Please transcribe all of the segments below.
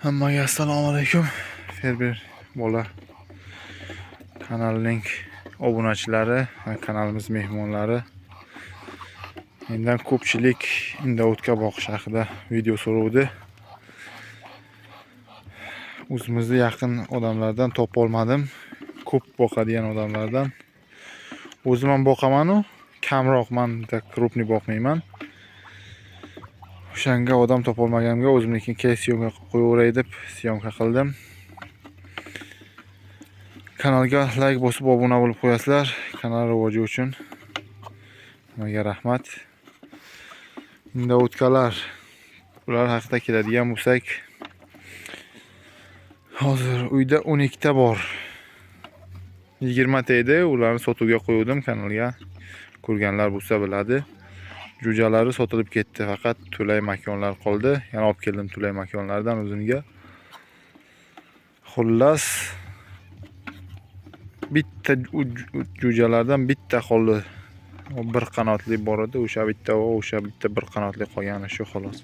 Hammaga assalomu alaykum. Ferber bola kanalining obunachilari va kanalimiz mehmonlari. Mendan ko'pchilik indovutka boqish haqida video so'rovdi. O'zimizga yaqin odamlardan topa olmadim. Ko'p boqadigan odamlardan. O'zim ham boqaman-u, kamroq menda krupni boqmayman. O'shanga odam topa olmaganimga o'zimnikiga syomka qilib qo'yaveray deb syomka qildim. Kanalga like bosib obuna bo'lib qo'yasizlar, kanal rivoji uchun. Hammaga rahmat. Indoutkalar, ular haqida keladigan bo'lsak, hozir uyda 12 ta bor. 20 ta edi, ularni sotuvga qo'ydim kanalga. Ko'rganlar bo'lsa biladi. Jo'jalari sotilib ketdi, faqat tulay makonlar qoldi. Yana olib keldim tulay makonlardan o'zimga. Xullas, bitta jo'jalardan bitta qoldi. Bir qanotli bor edi, o'sha bitta va o'sha bitta bir qanotli qolgani shu xolos.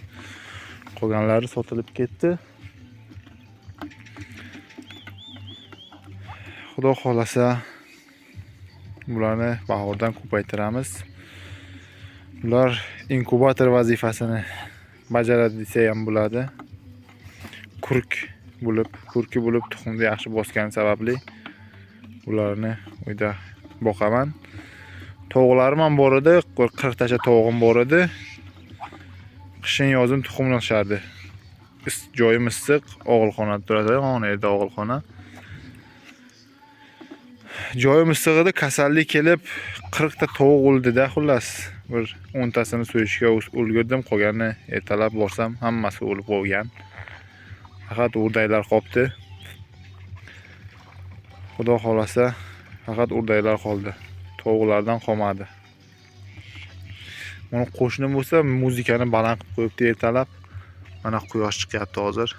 Qolganlari sotilib ketdi. Xudo xolasa bularni bahordan ko'paytiramiz. Ular inkubator vazifasini bajaradi desa ham bo'ladi. Kurki bo'lib tuxumni yaxshi bosgani sababli ularni uyda boqaman. Tovuqlarim ham bor edi, 40 tacha tovuqim bor edi. Qishin yozim tuxumni qishardi. Joyim issiq, og'ilxonada turadi, ona yerda og'ilxona. Joyim issiq edi, kasallik kelib 40 ta tovuq o'ldi-da, xullas. Bir 10 tasini so'yishga ulgurdim, qolganini ertalab borsam hammasi o'lib qolgan. Faqat o'rdaklar qoldi. Xudo xolasa faqat o'rdaklar qoldi. Tovuqlardan qolmadi. Mana qo'shnim bo'lsa muzikani baland qilib qo'yibdi ertalab. Mana quyosh chiqyapti hozir.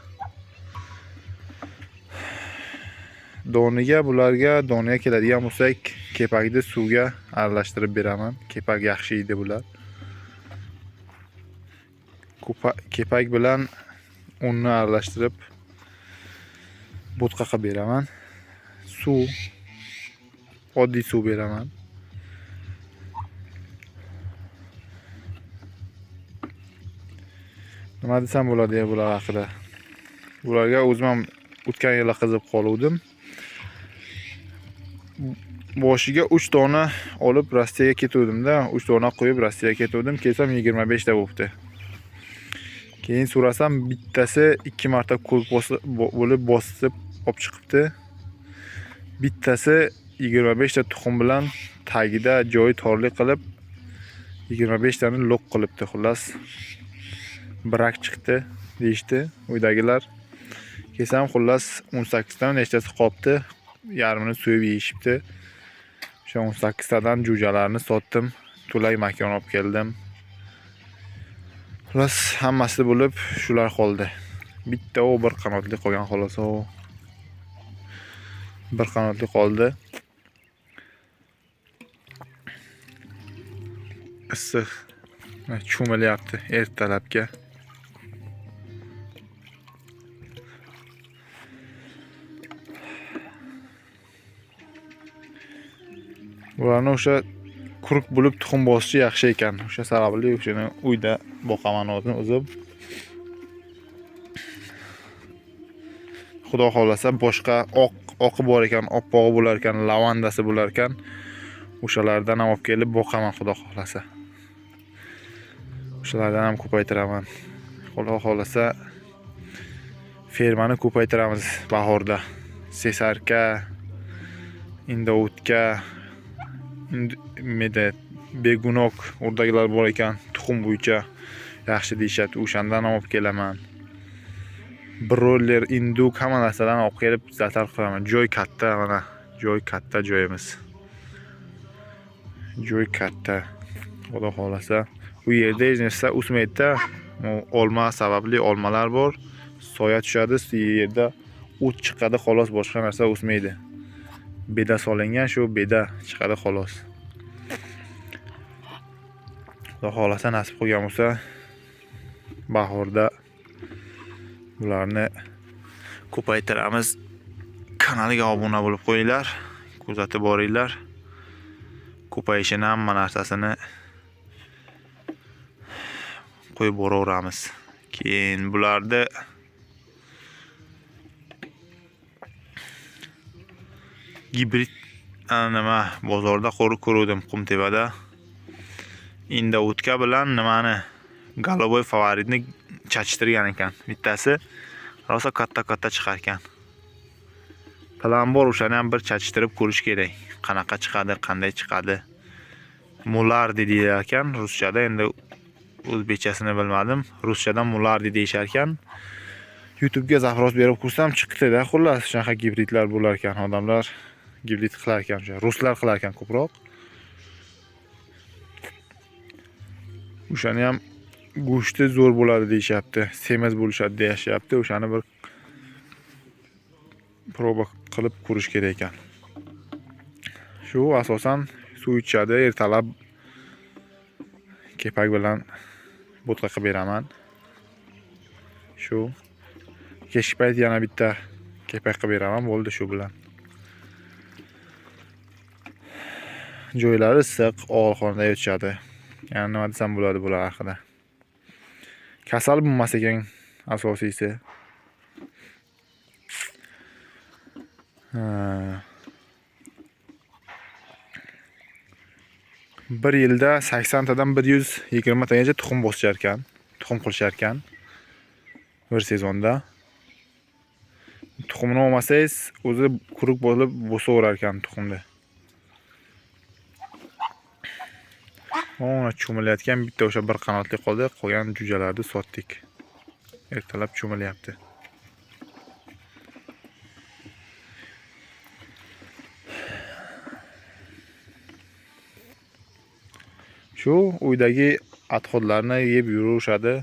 Bularga doniga keladigan bo'lsak, kepakni suvga aralashtirib beraman. Kepak yaxshi yeydi bular. Kepak bilan unni aralashtirib bo'tqa qilib beraman. Oddiy suv beraman. Nima desam bo'ladi bular haqida. Bularga o'zim ham o'tgan yil qizib qoluvdim. Boshiga 3 dona olib Rossiyaga ketuvdim-da, 3 dona qo'yib Rossiyaga ketuvdim. Kelsam 25 ta bo'libdi. Keyin so'rasam, bittasi 2 marta ko'k bo'lib bosib olib chiqibdi. Bittasi 25 ta tuxum bilan tagida joyi torlik qilib 25 tani loq qilibdi, xullas. Brak chiqdi deyishdi uydagilar. Kelsam xullas 18 dan nechtasi qolibdi, yarmini so'yib yeyishibdi. O'sha 18 tadan jo'jalarni sotdim, tulay makon olib keldim. Xullas hammasi bo'lib shular qoldi. Bitta bir qanotli qolgan xolos. Bir qanotli qoldi. Issiq cho'milyapti ertalabga. Bularni o'sha kuruk bo'lib tuxum bosishi yaxshi ekan. O'sha sababli o'shani uyda boqaman o'zim. Xudo xolasa boshqa oqi bor ekan, oppog'i bo'lar ekan, lavandasi bo'lar ekan. O'shalardan ham olib kelib boqaman xudo xolasa. O'shalardan ham ko'paytiraman. Xudo xolasa fermani ko'paytiramiz bahorda. Sesarka, indovutka, begunok o'rdaklar bor ekan, tuxum bo'yicha yaxshi deyishadi. O'shandan olib kelaman. Broiler, induk hamma narsadan olib kelib zatar qilaman. Joy katta, mana joy katta joyimiz. Joy katta. Xudo xolasa u yerda hech narsa o'smaydi-da. Olma sababli olmalar bor. Soya tushadi, yerda o't chiqadi, xolos, boshqa narsa o'smaydi. Beda solingan, shu beda chiqadi xolos. Xudo xolasa nasib qilgan bo'lsa bahorda bularni ko'paytiramiz. Kanalga obuna bo'lib qo'yinglar, kuzatib boringlar. Ko'payishini hamma narsasini qo'yib boraveramiz. Keyin bularni gibrid nima bozorda ko'rdim Qumtepada. Inda-o'tka bilan nimani Galoboy favoritni chachishtirgan ekan. Bittasi rosa katta chiqar ekan. Plan bor, o'shani ham bir chachishtirib ko'rish kerak. Qanaqa chiqadi, qanday chiqadi. Mulardi deyar ekan ruschada, endi o'zbekchasini bilmadim. Ruschadan mulardi deyishar ekan. YouTube'ga zaxros berib ko'rsam chiqdi-da. Xullas, shunaqa gibridlar bo'lar ekan. Odamlar gibrid qilar ekan, ruslar qilar ekan ko'proq. O'shani ham go'shti zo'r bo'ladi deyishyapti. Semiz bo'lishadi deyishyapti. O'shani bir proba qilib ko'rish kerak ekan. Shu asosan suv ichadi, ertalab kepak bilan bo'tqa qilib beraman. Shu kechki payt yana bitta kepak qilib beraman, bo'ldi shu bilan. Joylari issiq, og'ilxonada yotishadi. Yani nima desam bo'ladi bular haqida. Kasal bo'lmas ekan asosiysi. Bir yilda 80 tadan 120 tagacha tuxum bosishar ekan, tuxum qilishar ekan bir sezonda. Tuxumni olmasangiz, o'zi quruq bo'lib bo'saverar ekan tuxumni. Ona cho'milayotgan bitta o'sha bir qanotli qoldi, qolgan jo'jalarni sotdik. Ertalab cho'milyapti. Shu uydagi atxodlarni yeb yurishadi.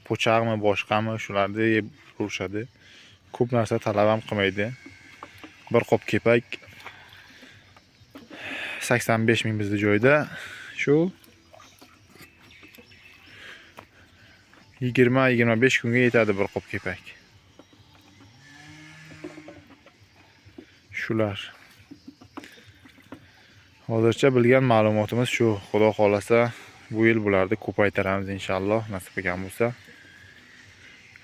Po'chaqmi, boshqami, shularni yeb yurishadi. Ko'p narsa talab ham qilmaydi. Bir qop kepak 85 ming bizning joyda. Shu 20-25 kunga yetadi bir qop kepak. Shular. Hozircha bilgan ma'lumotimiz shu. Xudo xolasa bu yil bularni ko'paytiramiz inshaalloh, nasib qilgan bo'lsa.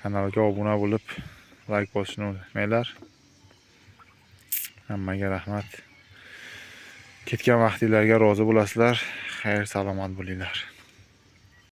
Kanalga obuna bo'lib, like bosishni unutmanglar. Hammaga rahmat. Ketgan vaqtinglarga rozi bo'lasizlar. Xayr, salomat bo'linglar.